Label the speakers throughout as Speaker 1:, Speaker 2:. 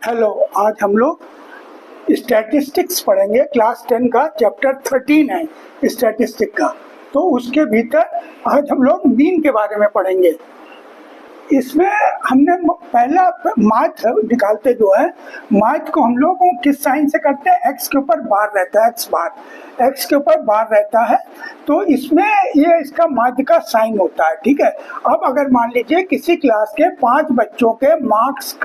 Speaker 1: Hello, आज हम लोग स्टैटिस्टिक्स पढ़ेंगे। क्लास 10 का चैप्टर 13 है स्टैटिस्टिक का। तो उसके भीतर आज हम लोग मीन के बारे में पढ़ेंगे। इसमें हमने पहला माथ निकालते जो है, माथ को हम लोग किस साइन से करते हैं? एक्स के ऊपर बार रहता है, एक्स बार, एक्स के ऊपर बार रहता है। तो इसमें ये इसका माध्य का साइन होता है, ठीक है। अब अगर मान लीजिए किसी क्लास के 5 बच्चों के मार्क्स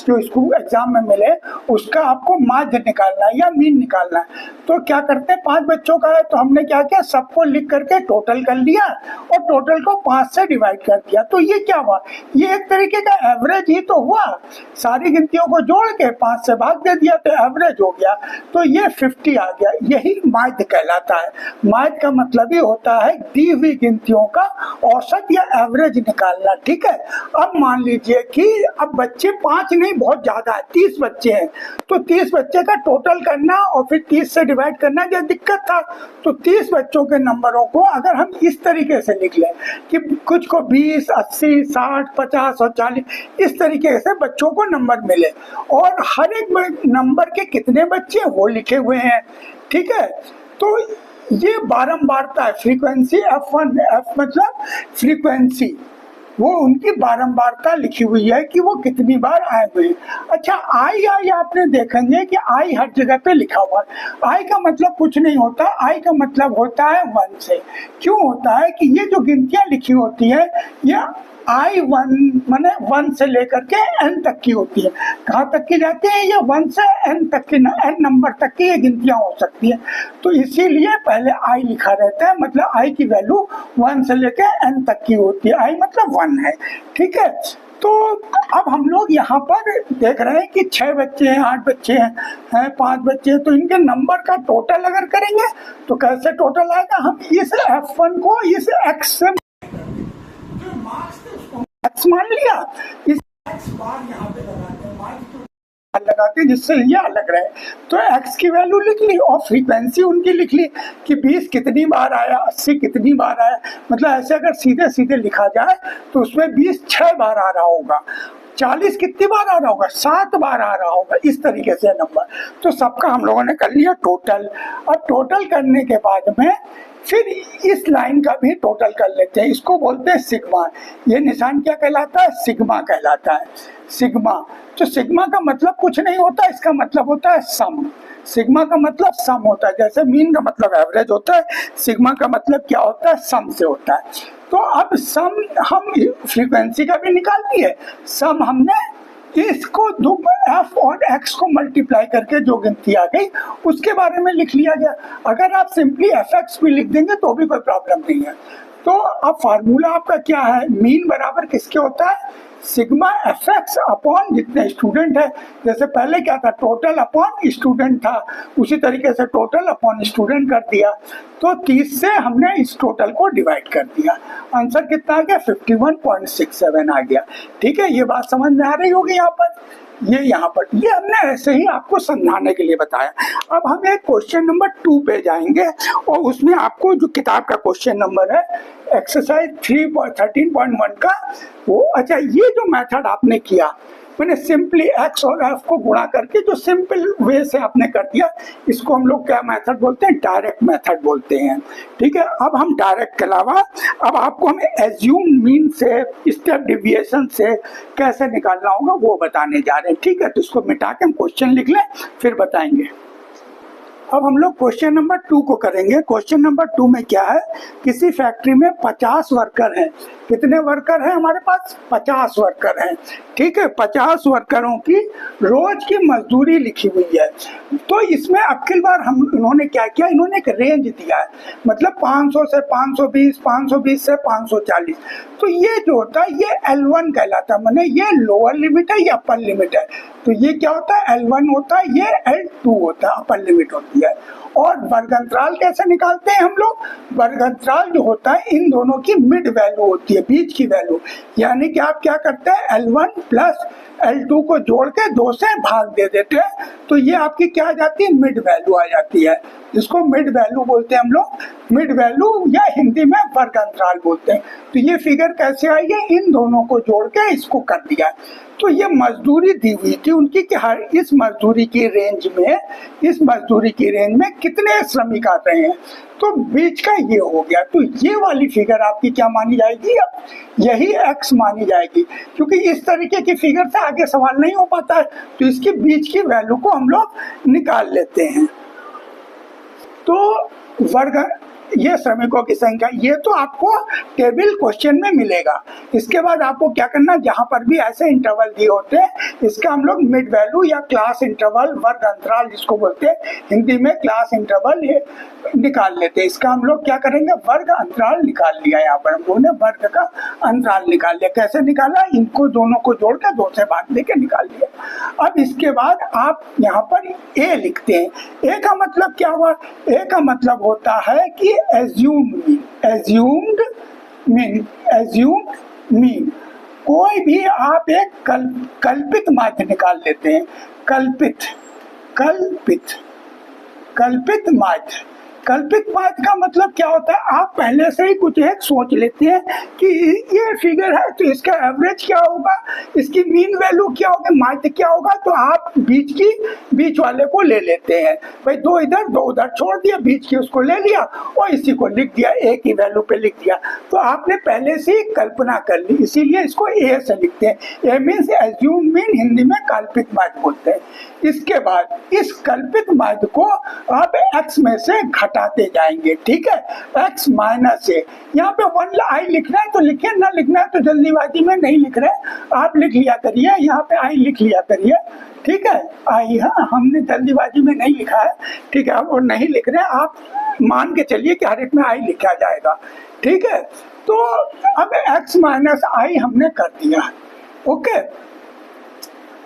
Speaker 1: जो इसको एग्जाम में मिले, उसका आपको माध्य निकालना है या मीन निकालना है। तो क्या करते हैं, 5 बच्चों का है तो हमने क्या किया, सबको लिख करके टोटल कर लिया और टोटल को 5 से डिवाइड कर दिया। तो ये क्या हुआ, ये एक तरीके का एवरेज ही तो हुआ। सारी गिनतियों को जोड़ के 5 से भाग दे दिया तो एवरेज हो गया। तो ये 50 आ गया। यही माध्य कहलाता है। माध्य का मतलब ही होता है दी हुई गिनतियों का औसत या एवरेज निकालना, ठीक है। अब मान लीजिए कि अब बच्चे 5 नहीं, बहुत ज्यादा है, 30 बच्चे हैं। तो 30 बच्चे का टोटल करना और फिर 30 से डिवाइड करना जो दिक्कत था। तो 30 बच्चों के नंबरों को अगर हम इस तरीके से लिख लें कि कुछ को 20, 80, 60, 50 और 40, इस तरीके से बच्चों को नंबर मिले और हर एक नंबर के कितने बच्चे वो लिखे हुए हैं, ठीक है। तो ये बारंबारता है, फ्रीक्वेंसी F1, F मतलब फ्रीक्वेंसी, वो उनकी बारंबारता लिखी हुई है कि वो कितनी बार आए हुए हैं। अच्छा, आई आपने देखेंगे कि आई हर जगह पे लिखा हुआ है। आई का मतलब कुछ नहीं होता, आई का मतलब होता है 1 से। क्यों होता है कि ये जो गिनतियां लिखी होती है ये I1 माने 1 से लेकर के n तक की होती है। कहाँ तक की जाती है? ये 1 से n तक की, n नंबर तक की ये गिनतियां हो सकती है। तो इसीलिए पहले I लिखा रहता है, मतलब I की वैल्यू 1 से लेकर n तक की होती है। I मतलब 1 है, ठीक है। तो अब हम लोग यहाँ पर देख रहे हैं कि 6 बच्चे हैं, 8 बच्चे हैं, 5 बच्चे हैं। तो इनके नंबर का टोटल अगर करेंगे तो कैसे टोटल आएगा? हम इस F1 को इस X से एक्स मान लिया, इस एक्स बार यहाँ पे लगाते हैं जिससे ये अलग रहे। तो एक्स की वैल्यू लिख ली और फ्रीक्वेंसी उनकी लिख ली कि 20 कितनी बार आया, 80 कितनी बार आया। मतलब ऐसे अगर सीधे सीधे लिखा जाए तो उसमें 20 6 बार आ रहा होगा, 40 कितनी बार आ रहा होगा, 7 बार आ रहा होगा, इस तरीके से नंबर। तो सबका हम लोगों ने कर लिया टोटल। और टोटल करने के बाद में फिर इस लाइन का भी टोटल कर लेते हैं। इसको बोलते हैं सिग्मा। ये निशान क्या कहलाता है? सिग्मा कहलाता है, सिग्मा। तो सिग्मा का मतलब कुछ नहीं होता, इसका मतलब होता है सम। सिग्मा का मतलब सम होता है, जैसे मीन का मतलब एवरेज होता है, सिग्मा का मतलब क्या होता है? सम से होता है। तो अब सम हम फ्रीक्वेंसी का भी निकाल दिए। सम हमने इसको F और X को मल्टीप्लाई करके जो गिनती आ गई उसके बारे में लिख लिया गया। अगर आप सिंपली FX भी लिख देंगे तो भी कोई प्रॉब्लम नहीं है। तो अब फार्मूला आपका क्या है? मीन बराबर किसके होता है? सिग्मा FX अपॉन जितने स्टूडेंट है। जैसे पहले क्या था, टोटल अपॉन स्टूडेंट था, उसी तरीके से टोटल अपॉन स्टूडेंट कर दिया। तो 30 से हमने इस टोटल को डिवाइड कर दिया। आंसर कितना आ गया? 51.67 आ गया, ठीक है। ये बात समझ में आ रही होगी यहाँ पर। ये यहाँ पर ये हमने ऐसे ही आपको समझाने के लिए बताया। अब हम एक क्वेश्चन नंबर 2 पे जाएंगे और उसमें आपको जो किताब का क्वेश्चन नंबर है एक्सरसाइज 13.1 का वो। अच्छा, ये जो मेथड आपने किया, मैंने सिंपली एक्स और एफ को गुणा करके जो सिंपल वे से आपने कर दिया, इसको हम लोग क्या मेथड बोलते हैं? डायरेक्ट मेथड बोलते हैं, ठीक है। अब हम डायरेक्ट के अलावा अब आपको हम एज्यूम मीन से, स्टेप डिविएशन से कैसे निकालना होगा वो बताने जा रहे हैं, ठीक है। तो इसको मिटा के हम क्वेश्चन लिख लें, फिर बताएंगे। अब हम लोग क्वेश्चन नंबर 2 को करेंगे। क्वेश्चन नंबर 2 में क्या है, किसी फैक्ट्री में 50 वर्कर हैं। कितने वर्कर हैं हमारे पास? 50 वर्कर हैं, ठीक है। 50 वर्करों की रोज की मजदूरी लिखी हुई है। तो इसमें अक्ल बार इन्होंने क्या किया, इन्होंने एक रेंज दिया है, मतलब 500 से 520, 520 से 540। तो ये जो होता है ये L1 कहलाता है, माने ये लोअर लिमिट है या अपर लिमिट है। तो ये क्या होता है? L1 होता है, ये L2 होता है, अपर लिमिट होती है। और वर्ग अंतराल कैसे निकालते हैं हम लोग? वर्ग अंतराल जो होता है इन दोनों की मिड वैल्यू होती है, बीच की वैल्यू। यानी कि आप क्या करते हैं, L1 प्लस L2 को जोड़ के 2 से भाग दे देते हैं, तो ये आपकी क्या आ जाती है? मिड वैल्यू आ जाती है, जिसको मिड वैल्यू बोलते हैं हम लोग। मिड वैल्यू या हिंदी में वर्ग अंतराल बोलते हैं। तो ये फिगर कैसे आई है? इन दोनों को जोड़ के इसको कर दिया। तो ये मजदूरी दी हुई थी उनकी कि हर इस मजदूरी की रेंज में कितने श्रमिक आते हैं, तो बीच का ये हो गया। तो ये वाली फिगर आपकी क्या मानी जाएगी, अब यही x मानी जाएगी, क्योंकि इस तरीके की फिगर से आगे सवाल नहीं हो पाता है। तो इसके बीच की वैल्यू को हम लोग निकाल लेते हैं। तो वर्ग, ये श्रमिकों की संख्या, ये तो आपको टेबल क्वेश्चन में मिलेगा। इसके बाद आपको क्या करना, जहां पर भी ऐसे इंटरवल दिए होते हैं, इसका हम लोग मिड वैल्यू या क्लास इंटरवल, वर्ग अंतराल जिसको बोलते हैं हिंदी में क्लास इंटरवल, ये निकाल लेते हैं। इसका हम लोग क्या करेंगे, वर्ग अंतराल निकाल लिया। यहाँ पर हम लोगों ने वर्ग का अंतराल निकाल लिया। कैसे निकाला, इनको दोनों को जोड़कर 2 से भाग देके निकाल लिया। अब इसके बाद आप यहाँ पर ए लिखते हैं। ए का मतलब क्या हुआ, ए का मतलब होता है कि एज्यूम्ड मीन। कोई भी आप एक कल्पित माध्य निकाल लेते हैं। कल्पित माध्य का मतलब क्या होता है, आप पहले से ही कुछ एक सोच लेते हैं कि ये फिगर है तो इसका एवरेज क्या होगा, इसकी मीन वैल्यू क्या होगी, माध्य क्या होगा, तो आप बीच वाले को ले लेते हैं। भाई 2 इधर 2 उधर छोड़ दिया, बीच की उसको ले लिया और इसी को लिख दिया, ए की वैल्यू पे लिख दिया। तो आपने पहले से ही कल्पना कर ली, इसीलिए इसको ए से लिखते हैं। ए मीन्स एज्यूम मीन, हिंदी में कल्पित माध्य बोलते हैं। इसके बाद इस कल्पित माध्य को आप x में से घटाते जाएंगे, ठीक है, x माइनस ए। यहाँ पे 1 आई लिखना है तो लिखिए, ना लिखना है तो जल्दीबाजी में नहीं लिख रहे, आप लिख लिया करिए, यहाँ पे आई लिख लिया करिए, ठीक है, आई, हाँ हमने जल्दीबाजी में नहीं लिखा है, ठीक है, और नहीं लिख रहे, आप मान के चलिए कि हर एक में आई लिखा जाएगा, ठीक है। तो अब x माइनस आई हमने कर दिया, ओके।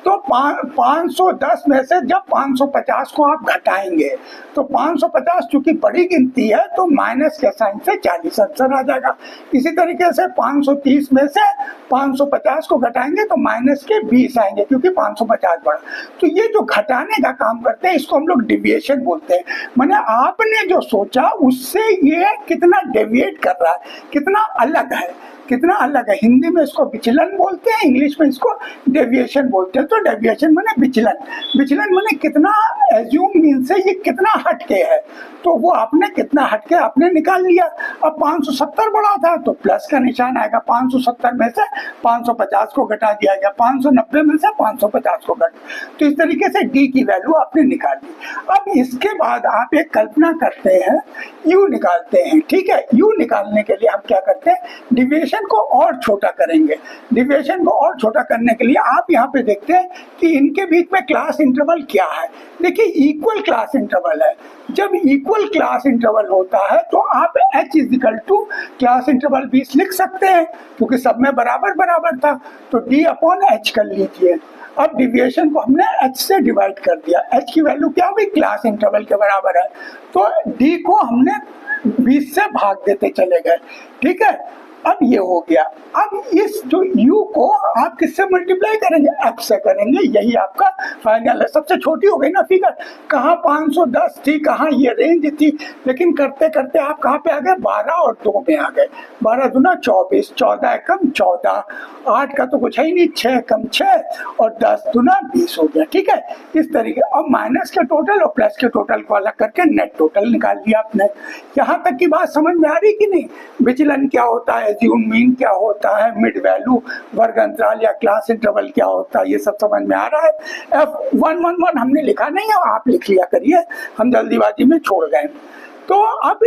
Speaker 1: तो 510 में से जब 550 को आप घटाएंगे तो 550 चूंकि बड़ी गिनती है तो माइनस के साइन से 40 आंसर आ जाएगा। इसी तरीके से 530 में से 550 को घटाएंगे तो माइनस के 20 आएंगे, क्योंकि 550 बड़ा। तो ये जो घटाने का काम करते हैं इसको हम लोग डिविएशन बोलते हैं। माने आपने जो सोचा उससे ये कितना डेविएट कर रहा है, कितना अलग है, कितना अलग है। हिंदी में इसको विचलन बोलते हैं, इंग्लिश में इसको डेविएशन बोलते हैं। तो डेविएशन माने विचलन माने कितना, एज्यूम मीन से ये कितना हटके है, तो वो आपने कितना हटके आपने निकाल लिया। अब 570 बड़ा था तो प्लस का निशान आएगा, 570 में से 550 को घटा दिया गया, 590 में से 550 को घटा, तो इस तरीके से डी की वैल्यू आपने निकाल ली। अब इसके बाद आप एक कल्पना करते हैं, यू निकालते हैं, ठीक है। यू निकालने के लिए हम क्या करते हैं, डिविएशन को और छोटा करेंगे। डिविएशन को और छोटा करने के लिए आप यहाँ पे देखते हैं कि इनके बीच में क्लास इंटरवल क्या है। देखिए इक्वल क्लास इंटरवल है। जब इक्वल क्लास इंटरवल होता है तो आप h equal to class interval 20 लिख सकते हैं, क्योंकि सब में बराबर था, तो d अपॉन h कर लीजिए। अब डिविएशन को हमने h से डिवाइड कर दिया, h की वैल्यू क्या होगी, क्लास इंटरवल के बराबर है, तो d को हमने 20 से भाग देते चले गए, ठीक है। अब ये हो गया। अब इस जो u को आप किससे मल्टीप्लाई करेंगे, f से करेंगे, यही आपका फाइनल है। सबसे छोटी हो गई ना फिगर, कहाँ 510 थी, कहाँ ये रेंज थी, लेकिन करते करते आप कहाँ पे आ गए, 12 और 2 में आ गए। 12 दूना 24, 14 कम 14, 8 का तो कुछ है ही नहीं, 6 कम 6 और 10 दूना 20 हो गया, ठीक है। इस तरीके, अब माइनस के टोटल और प्लस के टोटल को अलग करके नेट टोटल निकाल लिया आपने। यहाँ तक की बात समझ में आ रही कि नहीं, विचलन क्या होता है, एज्यूम मीन क्या होता है, मिड वैल्यू, वर्ग अंतराल या क्लास इंटरवल क्या होता है, ये सब समझ में आ रहा है। F111 हमने लिखा नहीं है, आप लिख लिया करिए, हम जल्दीबाजी में छोड़ गए। तो अब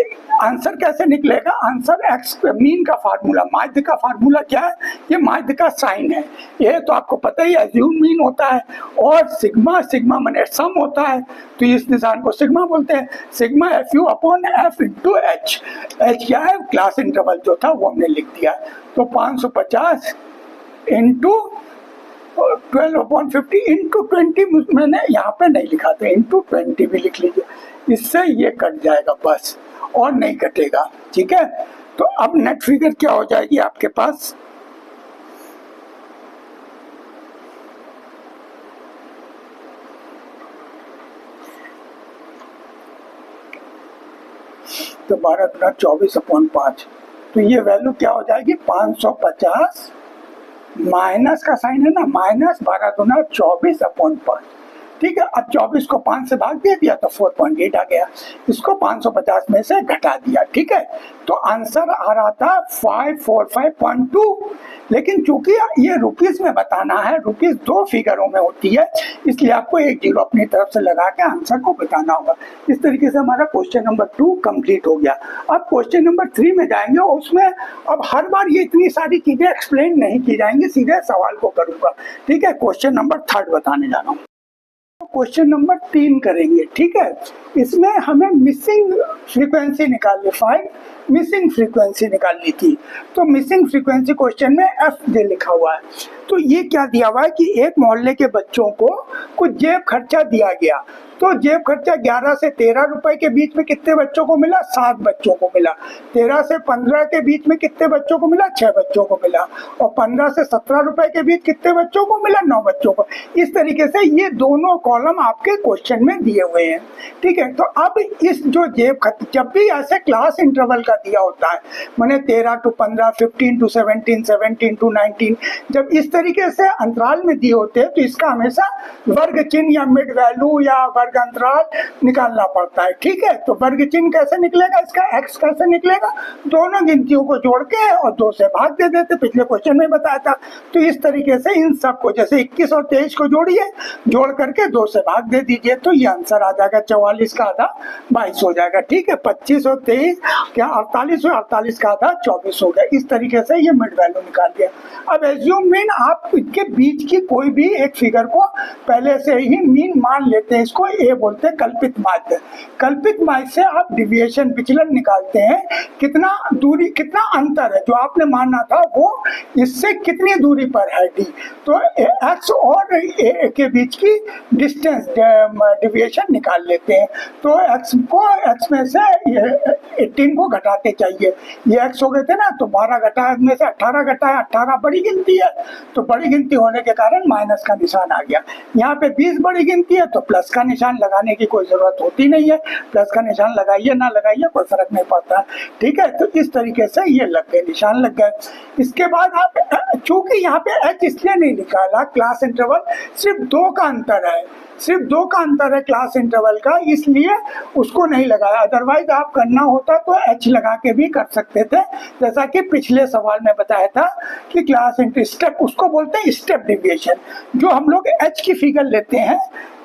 Speaker 1: आंसर कैसे निकलेगा, आंसर x मीन का फार्मूला, माध्य का फार्मूला क्या है, ये माध्य का साइन है, ये तो आपको पता ही, एज्यूम मीन होता है, और सिग्मा माने सम होता है, तो इस निशान को सिग्मा बोलते हैं। Sigma FU upon F into H, H क्या है, क्लास इंटरवल जो था वो हमने लिख दिया। तो 550 इंटू 12/50 इंटू 20, मैंने यहाँ पे नहीं लिखा था, इंटू 20 भी लिख लीजिए, इससे ये कट जाएगा बस, और नहीं कटेगा, ठीक है। तो अब नेट फिगर क्या हो जाएगी आपके पास, तो 12 गुना 24/5, तो ये वैल्यू क्या हो जाएगी, 550 माइनस का साइन है ना, माइनस 12 दूना 24/5, ठीक है। अब 24 को 5 से भाग दे दिया तो 4.8 आ गया, इसको 550 में से घटा दिया, ठीक है। तो आंसर आ रहा था 545.2, लेकिन चूंकि ये रुपीस में बताना है, रुपीस 2 फिगरों में होती है, इसलिए आपको एक जीरो अपनी तरफ से लगा के आंसर को बताना होगा। इस तरीके से हमारा क्वेश्चन नंबर 2 कंप्लीट हो गया। अब क्वेश्चन नंबर 3 में जाएंगे, उसमें अब हर बार ये इतनी सारी चीजें एक्सप्लेन नहीं की जाएंगी, सीधे सवाल को करूंगा, ठीक है। क्वेश्चन नंबर 3 बताने जा रहा हूँ। क्वेश्चन नंबर 3 करेंगे, ठीक है। इसमें हमें मिसिंग फ्रीक्वेंसी निकालनी, 5 मिसिंग फ्रीक्वेंसी निकालनी थी। तो मिसिंग फ्रीक्वेंसी क्वेश्चन में एफ जे लिखा हुआ है। तो ये क्या दिया हुआ है कि एक मोहल्ले के बच्चों को कुछ जेब खर्चा दिया गया, तो जेब खर्चा 11 से 13 रुपए के बीच में कितने बच्चों को मिला? 7 बच्चों को मिला। 13 से 15 के बीच में कितने बच्चों को मिला? 6 बच्चों को मिला। और 15 से 17 रुपए के बीच कितने बच्चों को मिला? 9 बच्चों को। इस तरीके से ये दोनों कॉलम आपके क्वेश्चन में दिए हुए हैं, ठीक है। तो अब इस जो जेब खर्चा, जब भी ऐसे क्लास इंटरवल का दिया होता है, मैंने 13 to 15, 15 to 17, 17 to 19, जब इस तरीके से अंतराल में दिए होते हैं तो इसका हमेशा वर्ग चिन्ह या मिड वैल्यू या वर्ग अंतराल निकालना पड़ता है, ठीक है। तो वर्ग चिन्ह कैसे निकलेगा, इसका एक्स कैसे निकलेगा? दोनों गिनतियों को जोड़ के और 2 से भाग दे देते, पिछले क्वेश्चन में बताया था। तो इस तरीके से इन सबको, जैसे 21 और 23 को जोड़िए, जोड़ करके 2 से भाग दे दीजिए, तो ये आंसर आ जाएगा 44 का आधा 22 हो जाएगा, ठीक है। 25 और 23 क्या 48 और 48 का आधा 24 हो गया। इस तरीके से ये मिड वैल्यू निकाल दिया। अब एज्यूम मीन, आप इनके बीच की कोई भी एक फिगर को पहले से ही मीन मान लेते हैं, इसको ए बोलते हैं कल्पित माध्य। कल्पित माध्य से आप डिविएशन विचलन निकालते हैं, कितना दूरी, कितना अंतर है जो आपने माना था वो इससे कितनी दूरी पर है डी। तो एक्स और ए के बीच की डिस्टेंस डिविएशन निकाल लेते हैं। तो एक्स में से 18 को घटाते चाहिए, ये एक्स हो गए थे ना, तो 12 घटा में से 18 घटाया, 18 बड़ी गिनती है, तो बड़ी गिनती होने के कारण माइनस का निशान आ गया। यहाँ पे 20 बड़ी गिनती है तो प्लस का निशान लगाने की कोई जरूरत होती नहीं है, प्लस का निशान लगाइए ना लगाइए कोई फर्क नहीं पड़ता, ठीक है। तो इस तरीके से ये लग गए, निशान लग गए। इसके बाद आप, चूंकि यहाँ पे एच इसलिए नहीं निकाला, क्लास इंटरवल सिर्फ 2 का अंतर है, सिर्फ 2 का अंतर है क्लास इंटरवल का, इसलिए उसको नहीं लगाया। अदरवाइज आप करना होता तो एच लगा के भी कर सकते थे, जैसा कि पिछले सवाल में बताया था कि क्लास इंटर स्टेप, उसको बोलते हैं स्टेप डिविएशन। जो हम लोग एच की फिगर लेते हैं,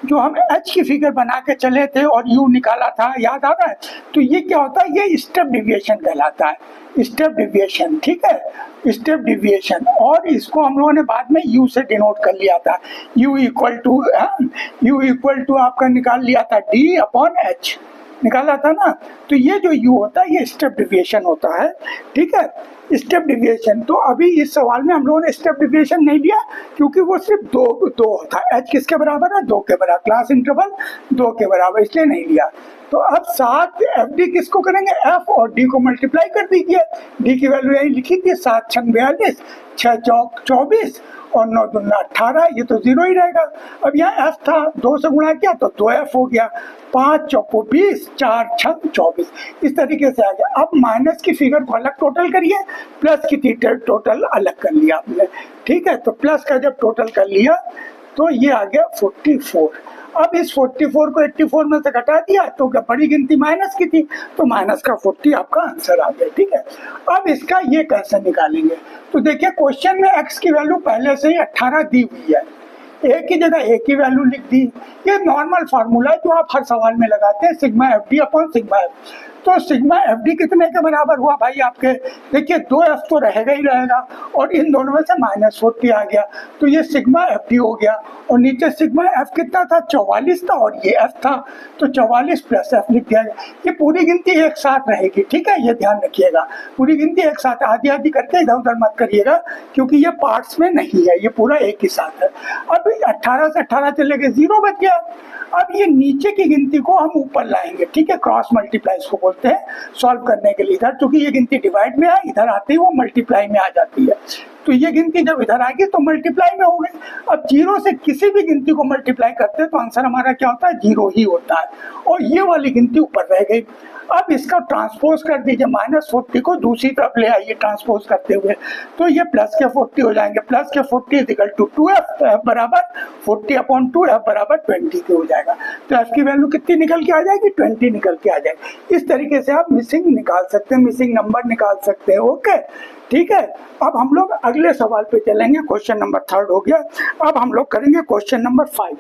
Speaker 1: जो हम एच की फिगर बना के चले थे और यू निकाला था, याद आ रहा है? तो ये क्या होता है, ये स्टेप डिविएशन कहलाता है, स्टेप डिविएशन, ठीक है, स्टेप डिविएशन। और इसको हम लोगों ने बाद में यू से डिनोट कर लिया था, यू इक्वल टू आपका निकाल लिया था डी अपॉन एच, निकाला था ना। तो ये जो यू होता है ये स्टेप डिविएशन होता है, ठीक है, स्टेप डिविएशन। तो अभी इस सवाल में हम लोगों ने स्टेप डिविएशन नहीं लिया क्योंकि वो सिर्फ दो होता है, एच किसके बराबर है? 2 के बराबर, क्लास इंटरवल 2 के बराबर, इसलिए नहीं लिया। तो अब 7 एफ डी किसको करेंगे? एफ और डी को मल्टीप्लाई कर दीजिए। डी की वैल्यू यही लिखी थी, 7 छंग 42, 6 चौक 24 और 9 दूना 18, ये तो 0 ही रहेगा। अब यहाँ एफ था, 2 से गुणा किया तो 2f हो गया, 5 चौको 20, 4 छंग 24, इस तरीके से आ गया। अब माइनस की फिगर को अलग टोटल करिए, प्लस की टोटल अलग कर लिया आपने, ठीक है। तो प्लस का जब टोटल कर लिया तो ये आ गया 44। अब इस 44 को 84 में से घटा दिया तो क्या बड़ी गिनती माइनस की थी, तो माइनस का 40 आपका आंसर आ गया, ठीक है। अब इसका ये कैसे निकालेंगे? तो देखिए क्वेश्चन में x की वैल्यू पहले से ही 18 दी हुई है, ए की जगह ए की वैल्यू लिख दी। ये नॉर्मल फार्मूला है जो आप हर सवाल में लगाते हैं, sigma F D upon sigma F. तो सिग्मा एफ डी कितने के बराबर हुआ भाई आपके? देखिए 2f तो रहेगा ही रहेगा और इन दोनों में से -40 आ गया, तो ये सिग्मा एफ डी हो गया। और नीचे सिग्मा एफ कितना था? 44 था और ये एफ था, तो 44 प्लस एफ लिख दिया। ये पूरी गिनती एक साथ रहेगी, ठीक है, ये ध्यान रखिएगा, पूरी गिनती एक साथ, आधी आधी करके इधर उधर मत करिएगा क्योंकि ये पार्ट्स में नहीं है, ये पूरा एक ही साथ है। अब 18 से 18 चले गए, 0 बच गया। अब ये नीचे की गिनती को हम ऊपर लाएंगे, ठीक है, क्रॉस मल्टीप्लाई इसको बोलते हैं सॉल्व करने के लिए। इधर क्योंकि ये गिनती डिवाइड में है, इधर आते ही वो मल्टीप्लाई में आ जाती है, तो ये गिनती जब इधर आएगी तो मल्टीप्लाई में हो गई। अब जीरो से किसी भी गिनती को मल्टीप्लाई करते हैं तो आंसर हमारा क्या होता है, जीरो ही होता है, और ये वाली गिनती ऊपर रह गई। अब इसका ट्रांसपोज कर दीजिए, -40 को दूसरी तरफ ले आइए ट्रांसपोज करते हुए, तो ये प्लस के 40 हो जाएंगे। प्लस के 40 इक्वल टू 2f, तो f बराबर 40/2, f बराबर 20 के हो जाएगा। तो f की वैल्यू कितनी निकल के आ जाएगी, 20 निकल के आ जाएगी। इस तरीके से आप मिसिंग निकाल सकते हैं, मिसिंग नंबर निकाल सकते हैं। ओके, ठीक है। अब हम लोग अगले सवाल पे चलेंगे। क्वेश्चन नंबर 3 हो गया। अब हम लोग करेंगे क्वेश्चन नंबर 5।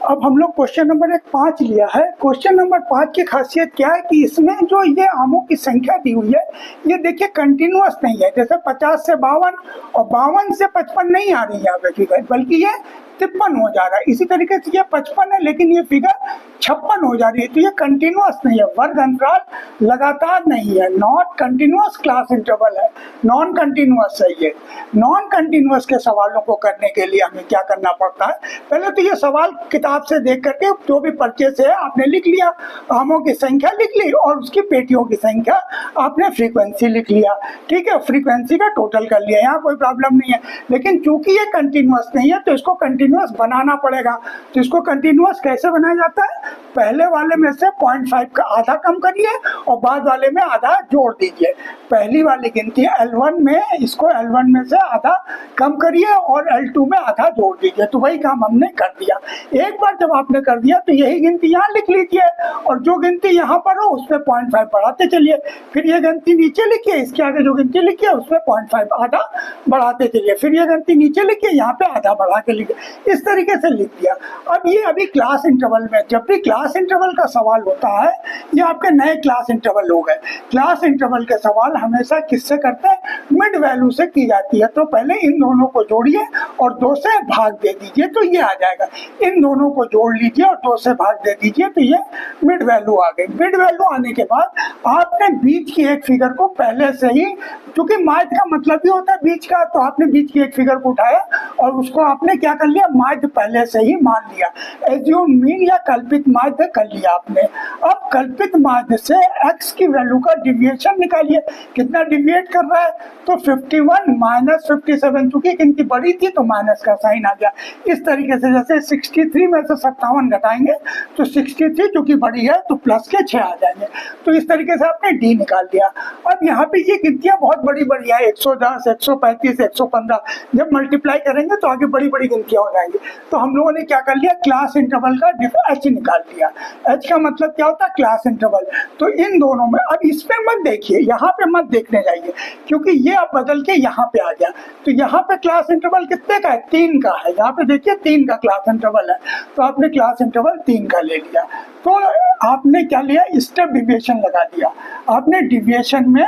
Speaker 1: अब हम लोग क्वेश्चन नंबर 5 लिया है। क्वेश्चन नंबर 5 की खासियत क्या है कि इसमें जो ये आमों की संख्या दी हुई है, ये देखिए कंटिन्यूअस नहीं है। जैसे 50 से 52 और 52 से 55 नहीं आ रही है यहाँ पे फिगर, बल्कि ये 53 हो जा रहा है। इसी तरीके से ये 55 है, लेकिन ये फिगर 56 हो जा रही है। तो ये कंटिन्यूअस नहीं है, वर्ग अंतराल लगातार नहीं है, नॉट कंटिन्यूअस क्लास इंटरवल है, नॉन कंटिन्यूअस है ये। नॉन कंटिन्यूअस के सवालों को करने के लिए हमें क्या करना पड़ता है, पहले तो ये सवाल किताब से देख करके जो भी पर्चे से आपने लिख लिया, आमों की संख्या लिख ली और उसकी पेटियों की संख्या, आपने फ्रीक्वेंसी लिख लिया, ठीक है, फ्रीक्वेंसी का टोटल कर लिया, यहाँ कोई प्रॉब्लम नहीं है। लेकिन चूंकि ये कंटिन्यूअस नहीं है तो इसको कंटिन्यूअस बनाना पड़ेगा। तो इसको कंटिन्यूअस कैसे बनाया जाता है, पहले वाले में से 0.5 का आधा कम करिए और बाद वाले में आधा जोड़ दीजिए। पहली वाली गिनती L1 में, इसको L1 में से आधा कम करिए और L2 में आधा जोड़ दीजिए। तो वही काम हमने कर दिया। एक बार जब आपने कर दिया तो यही गिनती यहाँ लिख लीजिए और जो गिनती यहाँ पर हो उसमें 0.5 बढ़ाते चलिए। फिर ये गिनती नीचे लिखिए, इसके आगे जो गिनती लिखिए उसमें 0.5 आधा बढ़ाते चलिए। फिर ये गिनती नीचे लिखिए, यहाँ पे आधा बढ़ा के लिखिए। इस तरीके से लिख दिया। अब ये अभी क्लास इंटरवल में, जब भी क्लास इंटरवल का सवाल होता है, ये आपके नए क्लास इंटरवल हो गए। क्लास इंटरवल के सवाल हमेशा किससे करते हैं, मिड वैल्यू से की जाती है। तो पहले इन दोनों को जोड़िए और 2 से भाग दे दीजिए तो ये आ जाएगा। इन दोनों को जोड़ लीजिए और 2 से भाग दे दीजिए तो ये मिड वैल्यू आ गई। मिड वैल्यू आने के बाद आपने बीच की एक फिगर को पहले से ही, क्योंकि माध्य का मतलब ही होता है बीच का, तो आपने बीच की एक फिगर को उठाया और उसको आपने क्या कर लिया, माध्य पहले से ही मान लिया। एज्यूम मीन या कल्पित माध्य कर लिया आपने। अब कल्पित माध्य से x की वैल्यू का डिविएशन निकालिए। कितना डिविएट कर रहा है, तो 51 माइनस 57, चूंकि गिनती बड़ी थी तो माइनस का साइन आ गया। इस तरीके से जैसे 63 में से 57 घटाएंगे तो 63 चूंकि बड़ी है तो प्लस के 6 आ जाएंगे। तो इस तरीके से आपने डी निकाल दिया। अब यहाँ पे ये गिनतियां बहुत बड़ी बड़ी है, 110, 135, 115, जब मल्टीप्लाई करेंगे तो आगे बड़ी बड़ी गिनतियां हो जाएंगी। तो हम लोगों ने क्या कर लिया, क्लास इंटरवल का h निकाल लिया। h का मतलब क्या होता है, क्लास इंटरवल। तो इन दोनों में, अब इसमें मत देखिए, यहाँ पे मत देखने जाइए, क्योंकि ये अब बदल के यहाँ पे आ गया। तो यहाँ पे क्लास इंटरवल कितने का है, 3 का है। यहाँ पे देखिए 3 का क्लास इंटरवल है, तो आपने क्लास इंटरवल 3 का ले लिया। तो आपने क्या लिया, स्टेप डिविएशन लगा दिया। आपने डिविएशन में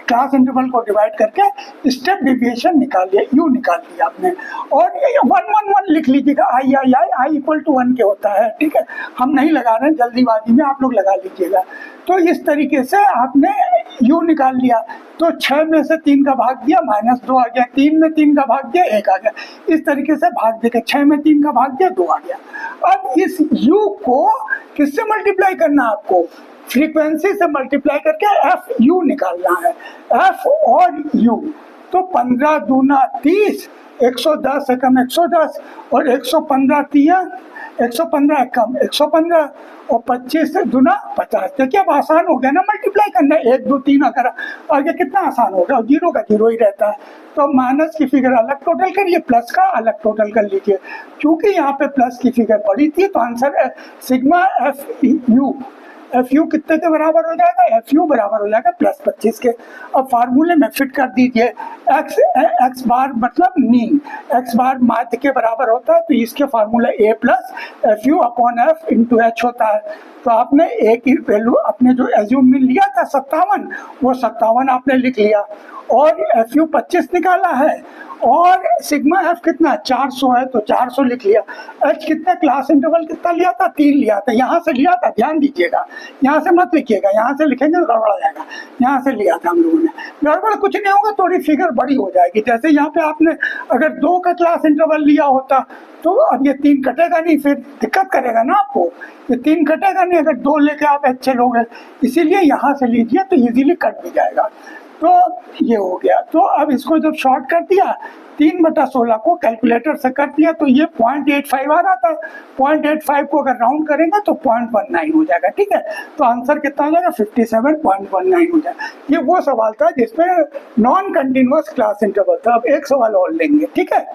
Speaker 1: क्लास इंटरवल को डिवाइड करके स्टेप डिविएशन निकाल लिया, यू निकाल लिया आपने। और 111 लिख लीजिएगा, आई इक्वल टू 1 के होता है, ठीक है। हम नहीं लगा रहे हैं जल्दीबाजी में, आप लोग लगा लीजिएगा। तो इस तरीके से आपने यू निकाल लिया। तो 6 में से 3 का भाग दिया, -2 आ गया। 3 में 3 का भाग दिया, 1 आ गया। इस तरीके से भाग देकर 6 में 3 का भाग दिया, 2 आ गया। अब इस u को किससे मल्टीप्लाई करना है आपको, फ्रीक्वेंसी से मल्टीप्लाई करके एफ यू निकालना है, एफ और यू। तो 15 दूना 30, 110 एकम 110 और 115 तिया 115 एकम 115 और 25 से दूना 50। देखिए अब आसान हो गया ना मल्टीप्लाई करना, 1 2 3 अगर आगे कितना आसान होगा, 0 का 0 ही रहता है। तो माइनस की फिगर अलग टोटल करिए, प्लस का अलग टोटल कर लीजिए। क्योंकि यहाँ पे प्लस की फिगर बड़ी थी तो आंसर सिग्मा एफ यू कितने के बराबर हो जाएगा, एफ यू बराबर हो जाएगा +25 के। अब फार्मूले में फिट कर दीजिए, एक्स बार मतलब मीन, एक्स बार माध्य के बराबर होता है, तो इसके formula a plus F you upon F into H होता है। तो आपने ए की वैल्यू, अपने जो एज्यूम मीन लिया था 57, वो 57 आपने लिख लिया और एफ यू 25 निकाला है और सिग्मा एफ कितना 400 है तो 400 लिख लिया। एच कितना, क्लास इंटरवल कितना लिया था, 3 लिया था, यहाँ से लिया था, ध्यान दीजिएगा, यहाँ से मत लिखिएगा, यहाँ से लिखेंगे तो गड़बड़ आ जाएगा। यहाँ से लिया था हम लोगों ने, गड़बड़ कुछ नहीं होगा, थोड़ी फिगर बड़ी हो जाएगी। जैसे यहाँ पे आपने अगर 2 का क्लास इंटरवल लिया होता तो अब ये 3 कटेगा नहीं, फिर दिक्कत करेगा ना आपको, ये 3 कटेगा नहीं अगर 2 लेके आप एच चलोगे, इसीलिए यहाँ से लीजिए तो इजीली कट भी जाएगा। तो ये हो गया। तो अब इसको जब शॉर्ट कर दिया 3/16 को कैलकुलेटर से कर दिया तो ये 0.85 आ रहा था। 0.85 को अगर राउंड करेंगे तो 0.19 हो जाएगा, ठीक है। तो आंसर कितना हो जाएगा, 57.19 हो जाएगा। ये वो सवाल था जिसमें नॉन कंटिन्यूअस क्लास इंटरवल था। अब एक सवाल और लेंगे, ठीक है।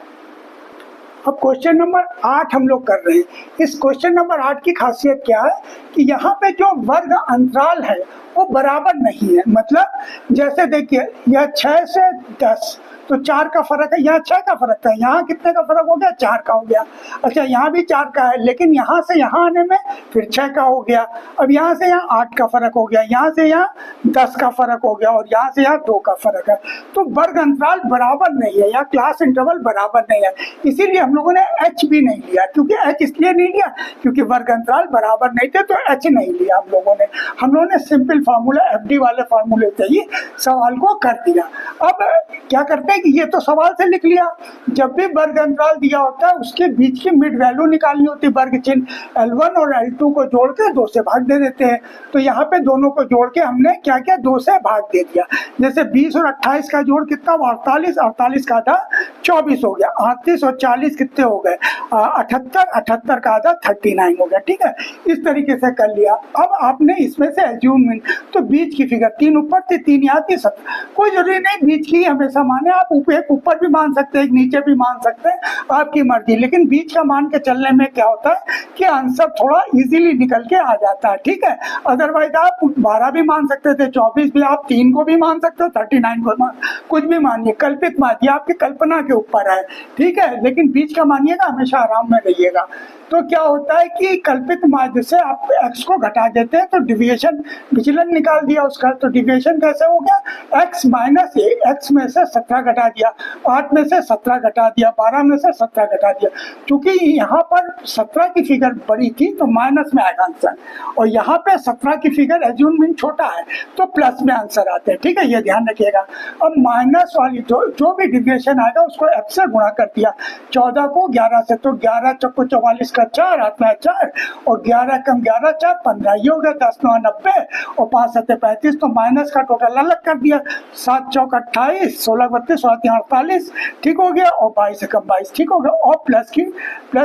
Speaker 1: अब क्वेश्चन नंबर 8 हम लोग कर रहे हैं। इस क्वेश्चन नंबर 8 की खासियत क्या है कि यहाँ पे जो वर्ग अंतराल है वो बराबर नहीं है। मतलब जैसे देखिए यह 6 से 10 तो 4 का फर्क है, यहाँ 6 का फर्क है, यहाँ कितने का फर्क हो गया, 4 का हो गया। अच्छा यहाँ भी 4 का है, लेकिन यहाँ से यहाँ आने में फिर 6 का हो गया। अब यहाँ से यहाँ 8 का फर्क हो गया, यहाँ से यहाँ 10 का फर्क हो गया और यहाँ से यहाँ 2 का फर्क है। तो वर्ग अंतराल बराबर नहीं है या क्लास इंटरवल बराबर नहीं है, इसीलिए हम लोगों ने एच भी नहीं लिया। क्योंकि एच इसलिए नहीं लिया क्योंकि वर्ग अंतराल बराबर नहीं थे, तो एच नहीं लिया हम लोगों ने। हम लोगों ने सिंपल फार्मूला एफडी वाले फार्मूले से ही सवाल को कर दिया। अब क्या करते हैं कि ये तो सवाल से लिख लिया, जब भी वर्ग अंतराल दिया होता है उसके बीच की मिड वैल्यू निकालनी होती है। वर्ग चिन्ह L1 और L2 को जोड़ के 2 से भाग दे देते हैं। तो यहाँ पे दोनों को जोड़ के हमने क्या किया, 2 से भाग दे दिया। जैसे 20 और 28 का जोड़ कितना हुआ, 48, 48 का आधा 24 हो गया। 38 और 40 कितने हो गए, 78, 78 का आधा 39 हो गया, ठीक है। इस तरीके से कर लिया। अब आपने इसमें से एज्यूममेंट, तो बीच की फिगर 3 ऊपर थी 3 यहाँ थी 7, कोई जरूरी नहीं बीच की हमेशा माने, आप ऊपर भी मान सकते हैं, नीचे भी मान सकते हैं, आपकी मर्जी। लेकिन बीच का मान के चलने में क्या होता है कि आंसर थोड़ा इजीली निकल के आ जाता है, ठीक है। अदरवाइज आप 12 भी मान सकते थे, 24 भी, आप 3 को भी मान सकते हो, 39 को कुछ भी मानिए, कल्पित मानिए, आपकी कल्पना के ऊपर है, ठीक है। लेकिन बीच का मानिएगा, हमेशा आराम में रहिएगा। तो क्या होता है कि कल्पित माध्य से आप x को घटा देते हैं तो डिविएशन विचलन निकाल दिया उसका। तो डिविएशन कैसे हो गया, x माइनस ए, x में से 17 घटा दिया, 8 में से 17 घटा दिया, 12 में से 17 घटा दिया। क्योंकि यहाँ पर 17 की फिगर बड़ी थी तो माइनस में आएगा आंसर, और यहाँ पे 17 की फिगर एज्यूममेंट छोटा है तो प्लस में आंसर आते हैं, ठीक है, ये ध्यान रखिएगा। अब माइनस वाली जो भी डिविएशन आएगा उसको f से गुणा कर दिया, 14 को 11 से, तो 11 चौको 44 का 4, हाथ में 4, और 11 कम 11 4 15, ये हो गया 10 9 90 और 5 7 35। तो माइनस का टोटल अलग कर दिया, 7 चौक 28, 16 32 16 3 48, ठीक हो गया, और 22 से कम 22, ठीक हो गया। और प्लस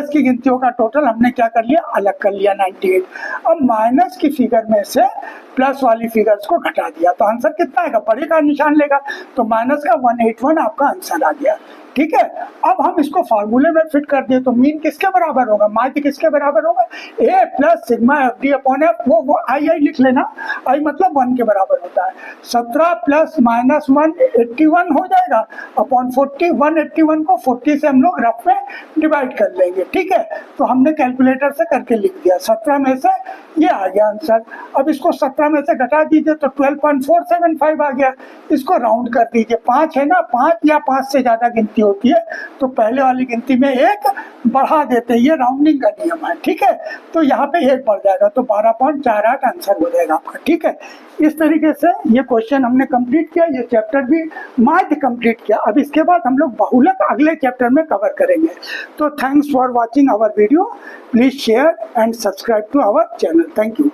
Speaker 1: की गिनतियों का टोटल हमने क्या कर लिया, अलग कर लिया 98। अब माइनस की फिगर में से प्लस वाली फिगर्स को घटा दिया तो आंसर कितना आएगा, बड़े का निशान लेगा, तो माइनस का 181 आपका आंसर आ गया, ठीक है। अब हम इसको फार्मूले में फिट कर दिए तो मीन किसके बराबर होगा, माध्य किसके बराबर होगा, a plus sigma F D upon F, वो आई लिख लेना, आई मतलब 1 के बराबर होता है। 17 प्लस माइनस 1 81 हो जाएगा अपॉन 40, 181 को 40 से हम लोग रफ में डिवाइड कर लेंगे, ठीक है। तो हमने कैलकुलेटर से करके लिख दिया, 17 में से ये आ गया आंसर। अब इसको 17 में से घटा दीजिए तो 12.475 आ गया। इसको राउंड कर दीजिए, 5 है ना, 5 या 5 से ज्यादा गिनती होती है तो पहले वाली गिनती में 1 बढ़ा देते हैं, ये राउंडिंग का नियम है, ठीक है। तो यहाँ पे 1 बढ़ जाएगा तो 12.48 आंसर हो जाएगा आपका, ठीक है। इस तरीके से ये क्वेश्चन हमने कंप्लीट किया, ये चैप्टर भी माध्य कंप्लीट किया। अब इसके बाद हम लोग बहुलक अगले चैप्टर में कवर करेंगे। तो thanks for watching our video, please share and subscribe to our channel, thank you.